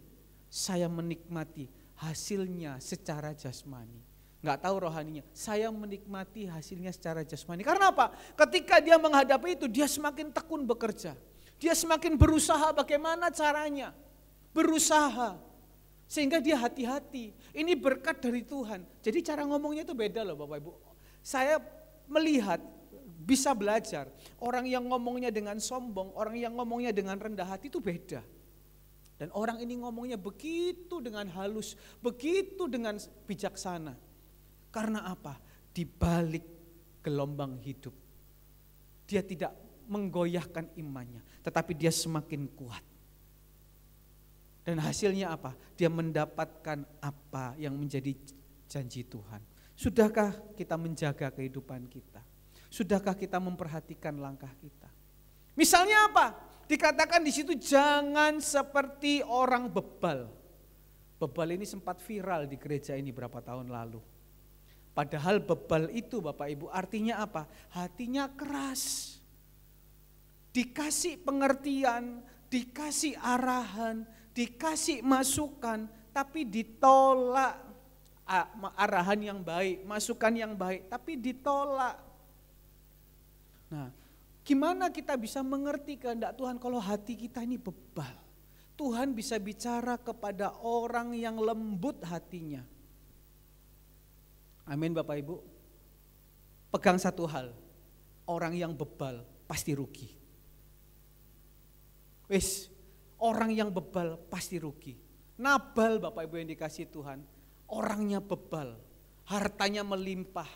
saya menikmati hasilnya secara jasmani. Gak tahu rohaninya. Saya menikmati hasilnya secara jasmani. Karena apa? Ketika dia menghadapi itu dia semakin tekun bekerja. Dia semakin berusaha bagaimana caranya. Berusaha. Sehingga dia hati-hati. Ini berkat dari Tuhan. Jadi cara ngomongnya itu beda loh Bapak Ibu. Saya melihat, bisa belajar. Orang yang ngomongnya dengan sombong, orang yang ngomongnya dengan rendah hati itu beda. Dan orang ini ngomongnya begitu dengan halus, begitu dengan bijaksana. Karena apa? Di balik gelombang hidup. Dia tidak menggoyahkan imannya, tetapi dia semakin kuat. Dan hasilnya apa? Dia mendapatkan apa yang menjadi janji Tuhan. Sudahkah kita menjaga kehidupan kita? Sudahkah kita memperhatikan langkah kita? Misalnya apa? Dikatakan di situ jangan seperti orang bebal. Bebal ini sempat viral di gereja ini berapa tahun lalu. Padahal bebal itu Bapak Ibu artinya apa? Hatinya keras. Dikasih pengertian, dikasih arahan, dikasih masukan, tapi ditolak. arahan yang baik, masukan yang baik, tapi ditolak. Nah, gimana kita bisa mengerti kehendak Tuhan kalau hati kita ini bebal? Tuhan bisa bicara kepada orang yang lembut hatinya. Amin Bapak Ibu. Pegang satu hal, orang yang bebal pasti rugi. Orang yang bebal pasti rugi. Nabal Bapak Ibu yang dikasih Tuhan, orangnya bebal, hartanya melimpah.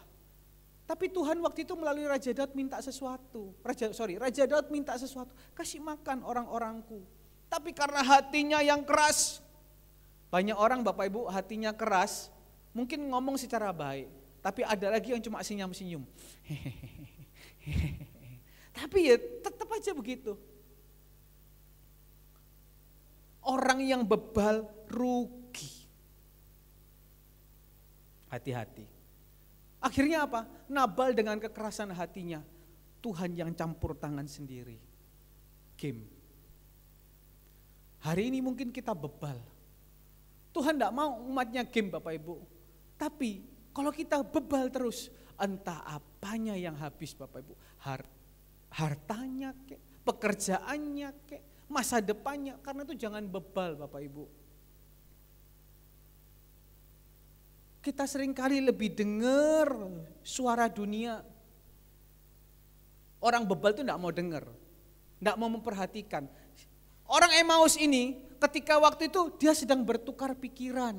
Tapi Tuhan waktu itu melalui Raja Daud minta sesuatu. Raja Daud minta sesuatu, kasih makan orang-orangku. Tapi karena hatinya yang keras, banyak orang Bapak Ibu hatinya keras, mungkin ngomong secara baik. Tapi ada lagi yang cuma senyum-senyum. Tapi ya tetap aja begitu. Orang yang bebal rugi. Hati-hati. Akhirnya apa? Nabal dengan kekerasan hatinya, Tuhan yang campur tangan sendiri. Game. Hari ini mungkin kita bebal. Tuhan tidak mau umatnya game Bapak Ibu. Tapi kalau kita bebal terus, entah apanya yang habis Bapak Ibu. Hartanya kek, pekerjaannya kek, masa depannya. Karena itu jangan bebal Bapak Ibu. Kita seringkali lebih dengar suara dunia. Orang bebal itu tidak mau dengar, tidak mau memperhatikan. Orang Emmaus ini ketika waktu itu dia sedang bertukar pikiran.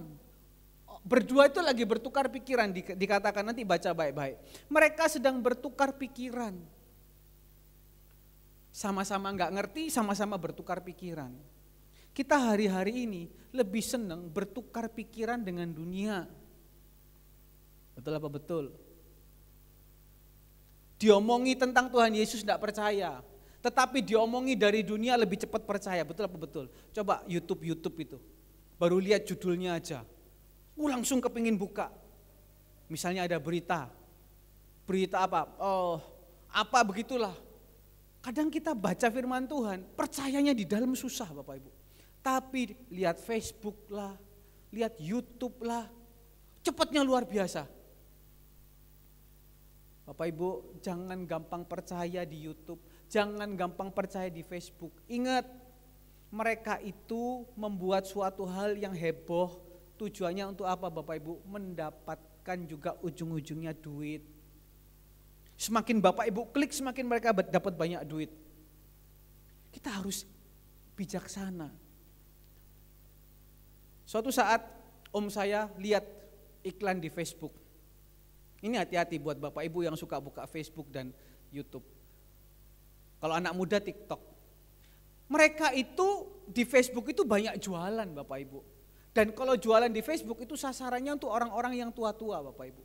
Berdua itu lagi bertukar pikiran, dikatakan nanti baca baik-baik. Mereka sedang bertukar pikiran. Sama-sama nggak ngerti, sama-sama bertukar pikiran. Kita hari-hari ini lebih senang bertukar pikiran dengan dunia. Betul apa betul? Diomongi tentang Tuhan Yesus tidak percaya. Tetapi diomongi dari dunia lebih cepat percaya. Betul apa betul? Coba YouTube itu. Baru lihat judulnya aja. Langsung kepingin buka. Misalnya ada berita. Berita apa? Oh, apa begitulah. Kadang kita baca firman Tuhan, percayanya di dalam susah Bapak Ibu. Tapi lihat Facebook lah, lihat YouTube lah, cepatnya luar biasa. Bapak Ibu, jangan gampang percaya di YouTube, jangan gampang percaya di Facebook. Ingat, mereka itu membuat suatu hal yang heboh, tujuannya untuk apa Bapak Ibu? Mendapatkan juga ujung-ujungnya duit. Semakin Bapak Ibu klik, semakin mereka dapat banyak duit. Kita harus bijaksana. Suatu saat om saya lihat iklan di Facebook. Ini hati-hati buat Bapak Ibu yang suka buka Facebook dan YouTube. Kalau anak muda TikTok. Mereka itu di Facebook itu banyak jualan Bapak Ibu. Dan kalau jualan di Facebook itu sasarannya untuk orang-orang yang tua-tua Bapak Ibu.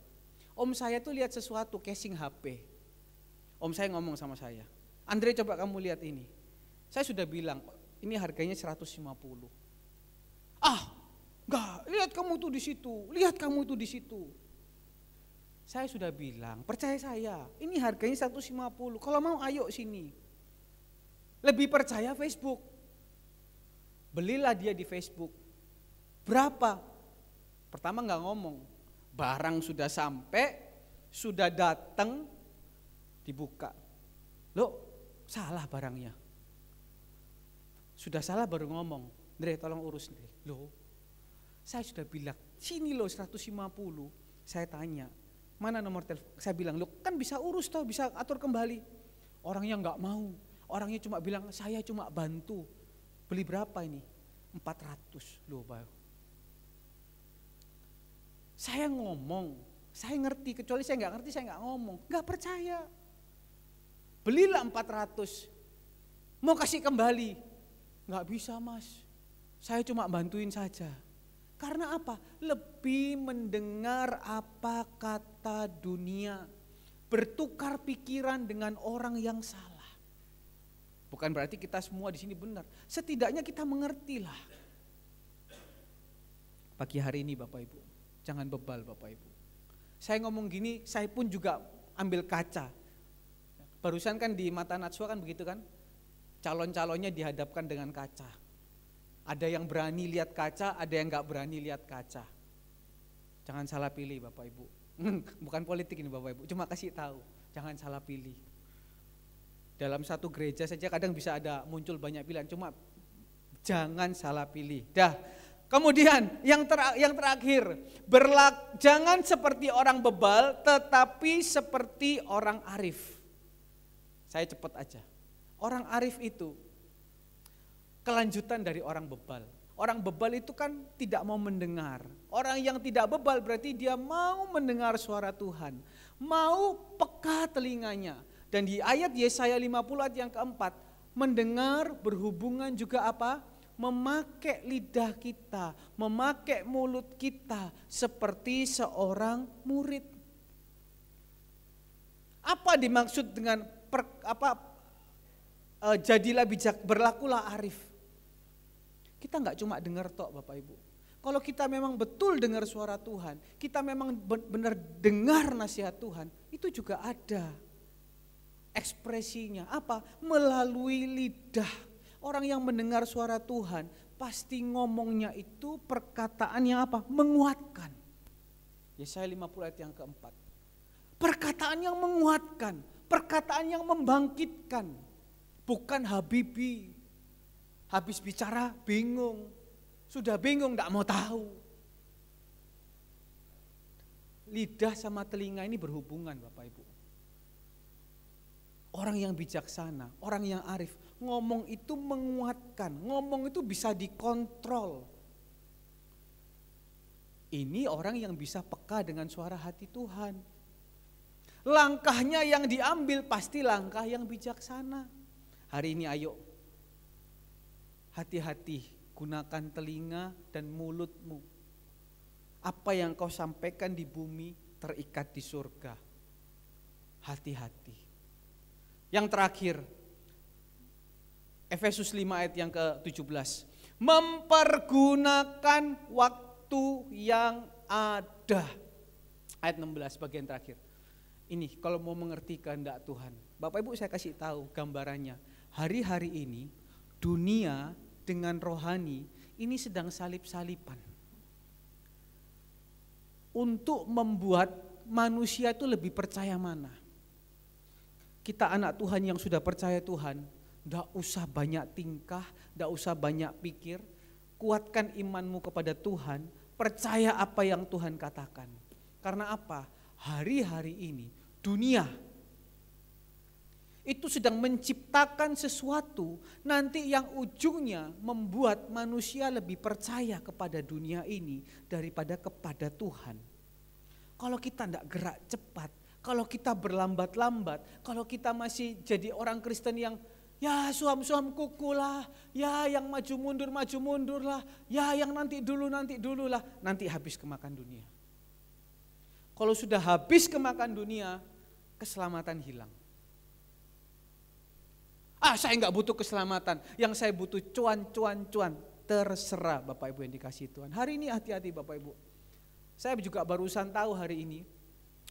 Om saya tuh lihat sesuatu casing HP. Om saya ngomong sama saya, Andre coba kamu lihat ini. Saya sudah bilang, ini harganya 150. Enggak, lihat kamu tuh di situ, lihat kamu tuh di situ. Saya sudah bilang, percaya saya, ini harganya 150. Kalau mau ayo sini. Lebih percaya Facebook. Belilah dia di Facebook. Berapa? Pertama enggak ngomong. Barang sudah sampai, sudah datang, dibuka. Loh, salah barangnya. Sudah salah baru ngomong, Andre tolong urus Andre. Loh, saya sudah bilang, sini loh 150. Saya tanya, mana nomor telepon? Saya bilang, loh kan bisa urus toh, bisa atur kembali. Orangnya enggak mau. Orangnya cuma bilang, saya cuma bantu. Beli berapa ini? 400. Loh, Pak. Saya ngomong, saya ngerti, kecuali saya nggak ngerti, saya nggak ngomong, nggak percaya. Belilah 400, mau kasih kembali, nggak bisa mas, saya cuma bantuin saja. Karena apa? Lebih mendengar apa kata dunia, bertukar pikiran dengan orang yang salah. Bukan berarti kita semua di sini benar, setidaknya kita mengertilah. Pagi hari ini Bapak Ibu, jangan bebal Bapak Ibu. Saya ngomong gini, saya pun juga ambil kaca. Barusan kan di Mata Najwa kan begitu kan? Calon-calonnya dihadapkan dengan kaca. Ada yang berani lihat kaca, ada yang gak berani lihat kaca. Jangan salah pilih Bapak Ibu. Bukan politik ini Bapak Ibu, cuma kasih tahu, jangan salah pilih. Dalam satu gereja saja kadang bisa ada muncul banyak pilihan, cuma jangan salah pilih. Dah. Kemudian yang terakhir, jangan seperti orang bebal tetapi seperti orang arif. Saya cepat aja. Orang arif itu kelanjutan dari orang bebal. Orang bebal itu kan tidak mau mendengar. Orang yang tidak bebal berarti dia mau mendengar suara Tuhan. Mau peka telinganya. Dan di ayat Yesaya 50 ayat yang keempat, mendengar berhubungan juga apa? Memakai lidah kita, memakai mulut kita seperti seorang murid. Apa dimaksud dengan jadilah bijak, berlakulah arif? Kita enggak cuma dengar tok Bapak Ibu. Kalau kita memang betul dengar suara Tuhan, kita memang benar dengar nasihat Tuhan, itu juga ada ekspresinya. Apa? Melalui lidah. Orang yang mendengar suara Tuhan, pasti ngomongnya itu perkataan yang apa? Menguatkan. Yesaya 50 ayat yang keempat. Perkataan yang menguatkan, perkataan yang membangkitkan. Bukan Habibi. Habis bicara bingung, sudah bingung tidak mau tahu. Lidah sama telinga ini berhubungan Bapak Ibu. Orang yang bijaksana, orang yang arif, ngomong itu menguatkan, ngomong itu bisa dikontrol. Ini orang yang bisa peka dengan suara hati Tuhan. Langkahnya yang diambil pasti langkah yang bijaksana. Hari ini ayo, hati-hati, gunakan telinga dan mulutmu. Apa yang kau sampaikan di bumi terikat di surga. Hati-hati. Yang terakhir, Efesus 5 ayat yang ke-17. Mempergunakan waktu yang ada. Ayat 16 bagian terakhir. Ini kalau mau mengerti kehendak Tuhan. Bapak Ibu saya kasih tahu gambarannya. Hari-hari ini dunia dengan rohani ini sedang salib-saliban. Untuk membuat manusia itu lebih percaya mana. Kita anak Tuhan yang sudah percaya Tuhan, tidak usah banyak tingkah, tidak usah banyak pikir. Kuatkan imanmu kepada Tuhan, percaya apa yang Tuhan katakan. Karena apa? Hari-hari ini dunia itu sedang menciptakan sesuatu nanti yang ujungnya membuat manusia lebih percaya kepada dunia ini daripada kepada Tuhan. Kalau kita tidak gerak cepat, kalau kita berlambat-lambat, kalau kita masih jadi orang Kristen yang ya suam-suam kuku lah, ya yang maju mundur lah, ya yang nanti dulu lah, nanti habis kemakan dunia. Kalau sudah habis kemakan dunia, keselamatan hilang. Saya enggak butuh keselamatan, yang saya butuh cuan. Terserah Bapak Ibu yang dikasihi Tuhan. Hari ini hati-hati Bapak Ibu. Saya juga barusan tahu hari ini,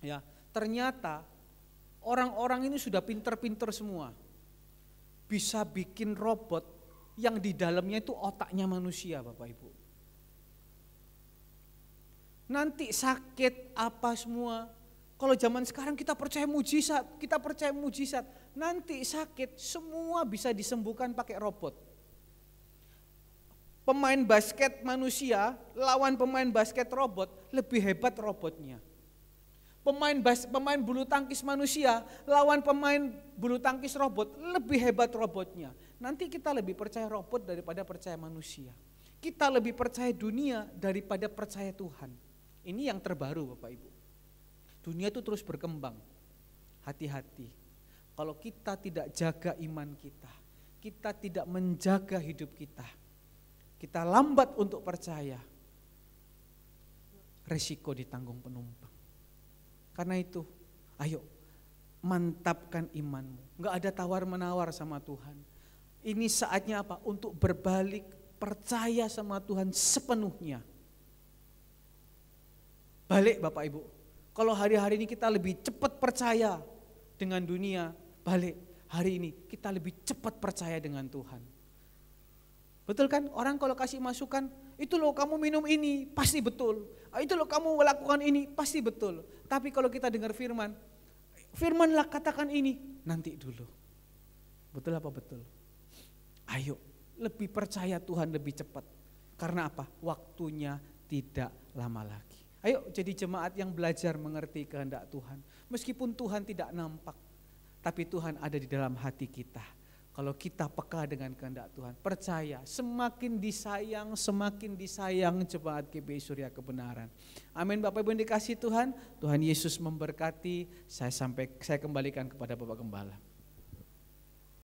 ya ternyata orang-orang ini sudah pinter-pinter semua. Bisa bikin robot yang di dalamnya itu otaknya manusia Bapak Ibu. Nanti sakit apa semua. Kalau zaman sekarang kita percaya mujizat, nanti sakit semua bisa disembuhkan pakai robot. Pemain basket manusia lawan pemain basket robot, lebih hebat robotnya. Pemain bulu tangkis manusia lawan pemain bulu tangkis robot, lebih hebat robotnya. Nanti kita lebih percaya robot daripada percaya manusia. Kita lebih percaya dunia daripada percaya Tuhan. Ini yang terbaru Bapak Ibu. Dunia itu terus berkembang. Hati-hati. Kalau kita tidak jaga iman kita tidak menjaga hidup kita lambat untuk percaya, resiko ditanggung penumpang. Karena itu, ayo mantapkan imanmu. Enggak ada tawar-menawar sama Tuhan. Ini saatnya apa? Untuk berbalik, percaya sama Tuhan sepenuhnya. Balik Bapak Ibu. Kalau hari-hari ini kita lebih cepat percaya dengan dunia, balik. Hari ini kita lebih cepat percaya dengan Tuhan. Betul kan? Orang kalau kasih masukan, itu loh kamu minum ini pasti betul. Itu loh kamu melakukan ini pasti betul. Tapi kalau kita dengar firman, firmanlah katakan ini, nanti dulu. Betul apa betul? Ayo, lebih percaya Tuhan lebih cepat. Karena apa? Waktunya tidak lama lagi. Ayo jadi jemaat yang belajar mengerti kehendak Tuhan. Meskipun Tuhan tidak nampak, tapi Tuhan ada di dalam hati kita. Kalau kita peka dengan kehendak Tuhan, percaya semakin disayang jemaat GBI Surya Kebenaran. Amin. Bapak Ibu yang dikasihi Tuhan, Tuhan Yesus memberkati. Saya kembalikan kepada Bapak Gembala.